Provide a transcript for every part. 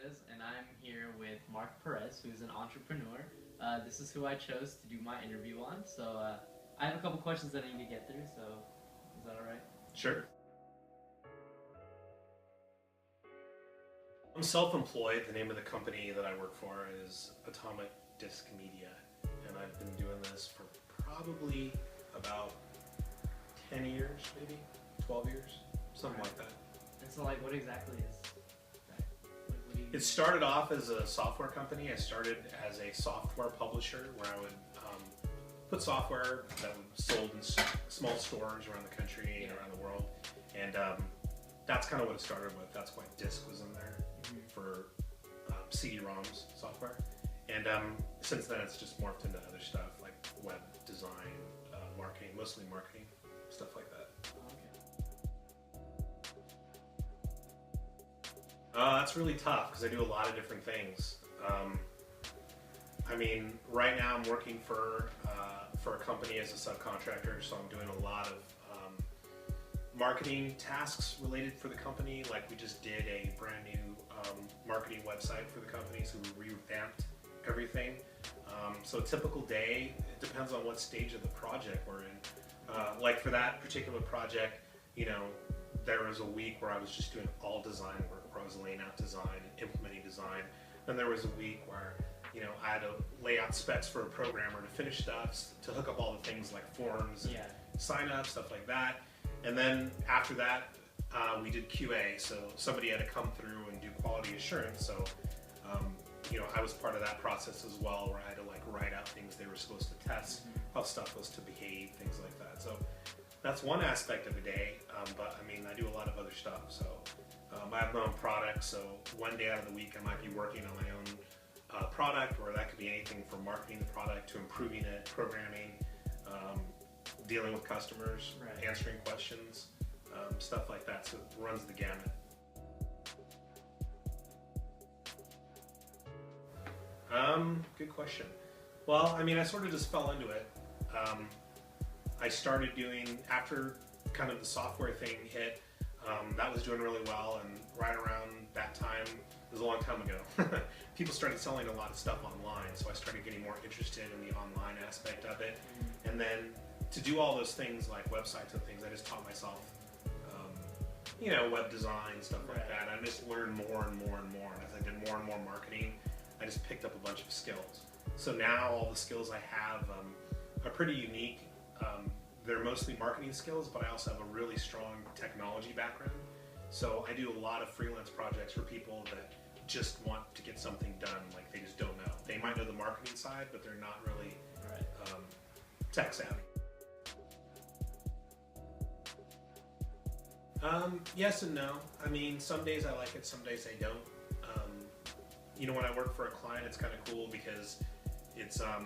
Sanchez, and I'm here with Mark Perez, who's an entrepreneur. This is who I chose to do my interview on, so I have a couple questions that I need to get through, so is that alright? Sure. I'm self-employed. The name of the company that I work for is Atomic Disc Media, and I've been doing this for probably about 10 years, maybe 12 years, something like that. And so, like, what exactly is that? What do you... It started off as a software company. I started as a software publisher where I would put software that was sold in small stores around the country and around the world, and that's kind of what it started with. That's why Disc was in there for CD-ROMs software, and since then it's just morphed into other stuff like web design, marketing, mostly marketing, stuff like that. That's really tough because I do a lot of different things. I mean, right now I'm working for a company as a subcontractor, so I'm doing a lot of marketing tasks related for the company. Like, we just did a brand new marketing website for the company, so we revamped everything. So a typical day, it depends on what stage of the project we're in. Like for that particular project, you know, there was a week where I was just doing all design work, where I was laying out design, implementing design. Then there was a week where, you know, I had to lay out specs for a programmer to finish stuff, to hook up all the things like forms, and sign up, stuff like that. And then after that, we did QA, so somebody had to come through and do quality assurance. So, you know, I was part of that process as well, where I had to like write out things they were supposed to test, how stuff was to behave, things like that. So that's one aspect of a day, but I mean, I do a lot of other stuff. So I have my own product, so one day out of the week I might be working on my own product, or that could be anything from marketing the product to improving it, programming, dealing with customers, answering questions, stuff like that. So it runs the gamut. Good question. Well, I mean, I sort of just fell into it. I started doing, after kind of the software thing hit, that was doing really well, and right around that time, it was a long time ago, people started selling a lot of stuff online, so I started getting more interested in the online aspect of it. And then to do all those things like websites and things, I just taught myself, you know, web design, stuff like that. I just learned more and more and more, and as I did more and more marketing, I just picked up a bunch of skills. So now all the skills I have are pretty unique. They're mostly marketing skills, but I also have a really strong technology background. So I do a lot of freelance projects for people that just want to get something done, like they just don't know. They might know the marketing side, but they're not really tech savvy. Yes and no. I mean, some days I like it, some days I don't. You know, when I work for a client, it's kind of cool because it's I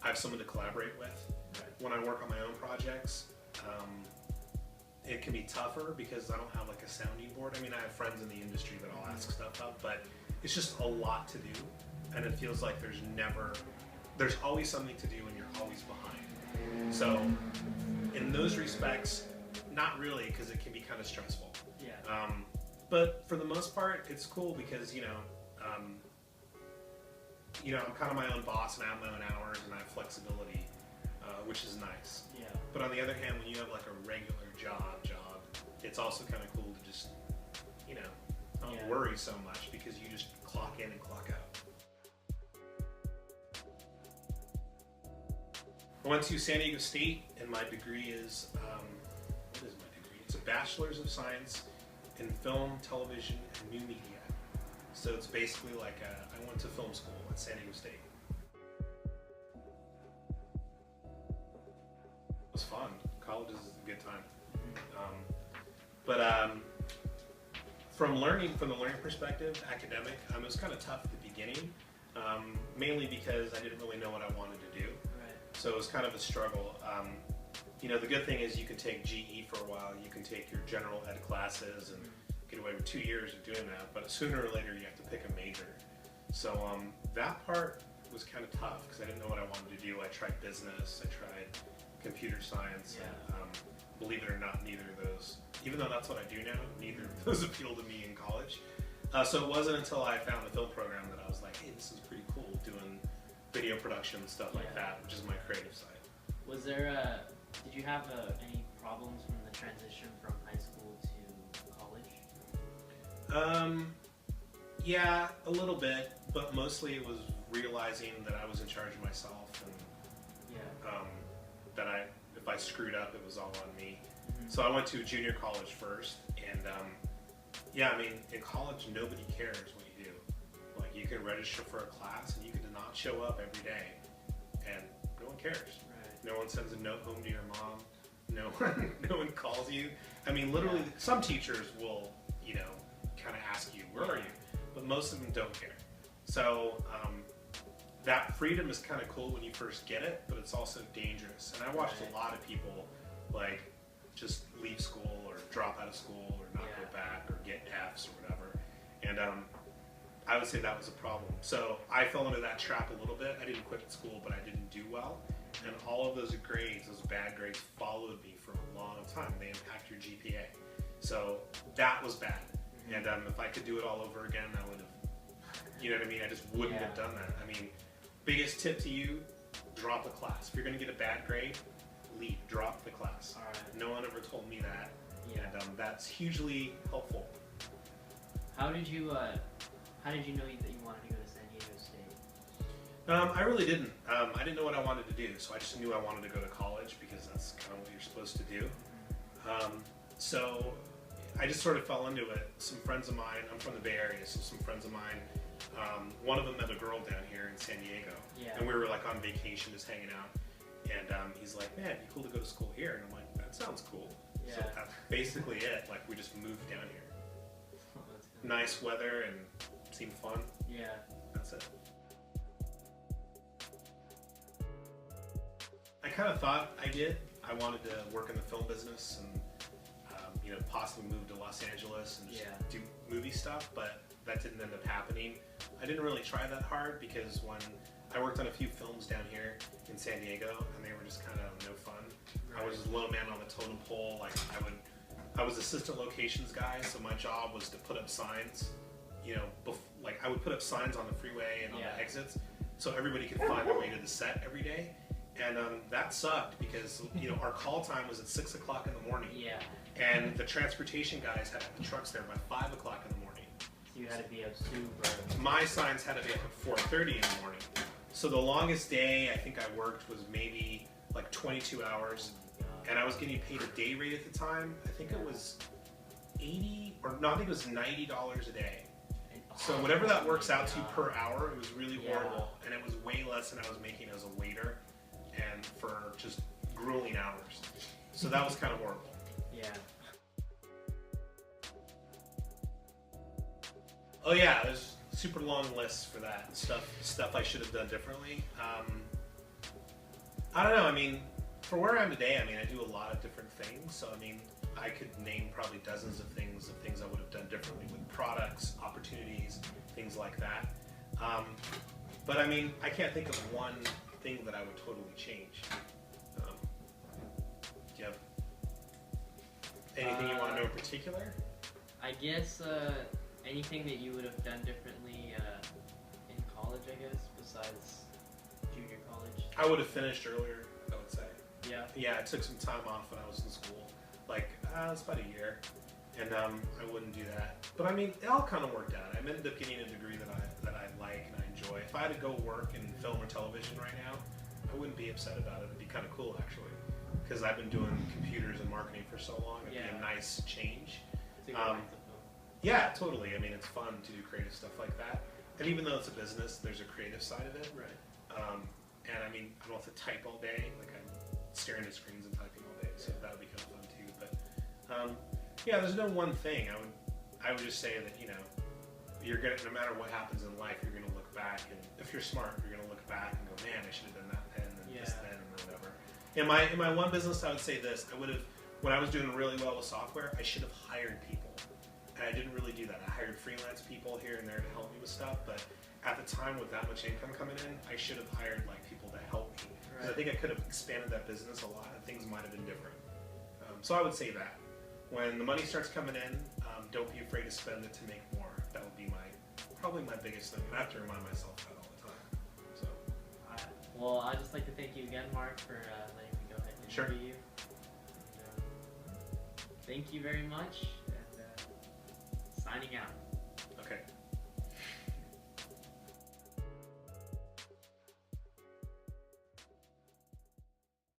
have someone to collaborate with. When I work on my own projects, it can be tougher because I don't have like a sounding board. I mean, I have friends in the industry that I'll ask stuff of, but it's just a lot to do, and it feels like there's always something to do and you're always behind. So in those respects, not really, because it can be kind of stressful. But for the most part, it's cool because, you know, I'm kind of my own boss and I have my own hours and I have flexibility, which is nice. But on the other hand, when you have like a regular job, it's also kind of cool to just, you know, not worry so much because you just clock in and clock out. I went to San Diego State, and my degree is, what is my degree? It's a Bachelor's of Science in Film, Television, and New Media. So it's basically like I went to film school at San Diego State. It was fun. College is a good time. But from the learning perspective, academic, it was kind of tough at the beginning, mainly because I didn't really know what I wanted to do. So it was kind of a struggle. You know, the good thing is you can take GE for a while, you can take your general ed classes and get away with 2 years of doing that, but sooner or later you have to pick a major. So that part was kind of tough because I didn't know what I wanted to do. I tried business, I tried computer science, and believe it or not, neither of those, even though that's what I do now, neither of those appealed to me in college. So it wasn't until I found the film program that I was like, hey, this is pretty cool, doing video production, stuff like that, which is my creative side. Was there did you have any problems from the transition from high school to college? Yeah, a little bit, but mostly it was realizing that I was in charge of myself, and that if I screwed up, it was all on me. So I went to junior college first, and yeah, I mean, in college, nobody cares what you do. Like, you can register for a class, and you can not show up every day, and no one cares. Right. No one sends a note home to your mom. No one calls you. I mean, literally, some teachers will, kind of ask you, where are you? But most of them don't care. So that freedom is kind of cool when you first get it, but it's also dangerous. And I watched a lot of people, like, just leave school or drop out of school or not go back or get Fs or whatever. And I would say that was a problem. So I fell into that trap a little bit. I didn't quit school, but I didn't do well. And all of those grades, those bad grades, followed me for a long time. They impact your GPA. So that was bad. And if I could do it all over again, I would have, you know what I mean? I just wouldn't have done that. I mean, biggest tip to you, drop a class. If you're going to get a bad grade, leave, drop the class. All right. No one ever told me that. And that's hugely helpful. How did you know that you wanted to go to San Diego State? I really didn't. I didn't know what I wanted to do, so I just knew I wanted to go to college because that's kind of what you're supposed to do. So I just sort of fell into it. Some friends of mine, I'm from the Bay Area, so some friends of mine, one of them met a girl down here in San Diego, and we were like on vacation just hanging out, and he's like, man, it'd be cool to go to school here, and I'm like, that sounds cool. So that's basically it. Like, we just moved down here. Nice weather and seemed fun. Yeah. That's it. I kind of thought I did. I wanted to work in the film business and possibly move to Los Angeles and just do movie stuff, but that didn't end up happening. I didn't really try that hard because when I worked on a few films down here in San Diego, and they were just kind of no fun. Right. I was low man on the totem pole. Like, I was assistant locations guy, so my job was to put up signs. I would put up signs on the freeway and on the exits, so everybody could find their way to the set every day. And that sucked because our call time was at 6 o'clock in the morning. Yeah. And the transportation guys had the trucks there by 5 o'clock in the morning. So you had to be up super. My signs had to be up at 4:30 in the morning. So the longest day I think I worked was maybe like 22 hours, and I was getting paid a day rate at the time. I think it was I think it was $90 a day. So whatever that works out to per hour, it was really horrible, and it was way less than I was making as a waiter, and for just grueling hours. So that was kind of horrible. Yeah. Oh yeah, there's super long lists for that stuff I should have done differently. I don't know. I mean, for where I am today, I mean, I do a lot of different things. So I mean, I could name probably dozens of things I would have done differently with products, opportunities, things like that. But I mean, I can't think of one thing that I would totally change. Do you have anything you want to know in particular? I guess anything that you would have done differently in college, I guess, besides junior college. I would have finished earlier, I would say. Yeah. Yeah, I took some time off when I was in school. Like, it's about a year. And I wouldn't do that. But I mean, it all kind of worked out. I ended up getting a degree that I like and I enjoy. If I had to go work in film or television right now, I wouldn't be upset about it. It'd be kind of cool, actually. Because I've been doing computers and marketing for so long. It'd be a nice change. Yeah, totally. I mean, it's fun to do creative stuff like that. And even though it's a business, there's a creative side of it. Right. And I mean, I don't have to type all day. Like, I'm staring at screens and typing all day. So that would be kind of fun too. But yeah, there's no one thing. I would just say that, you're gonna, no matter what happens in life, you're gonna look back, and if you're smart, you're gonna look back and go, man, I should have done that then, and this then, and whatever. In my one business, I would say this: I would have, when I was doing really well with software, I should have hired people, and I didn't really do that. I hired freelance people here and there to help me with stuff, but at the time with that much income coming in, I should have hired like people to help me, because I think I could have expanded that business a lot, and things might have been different. So I would say that when the money starts coming in, don't be afraid to spend it to make more. That would be probably my biggest thing. And I have to remind myself that all the time. So. Well, I'd just like to thank you again, Mark, for letting me go ahead and Sure. interview you. And, thank you very much, and signing out. Okay.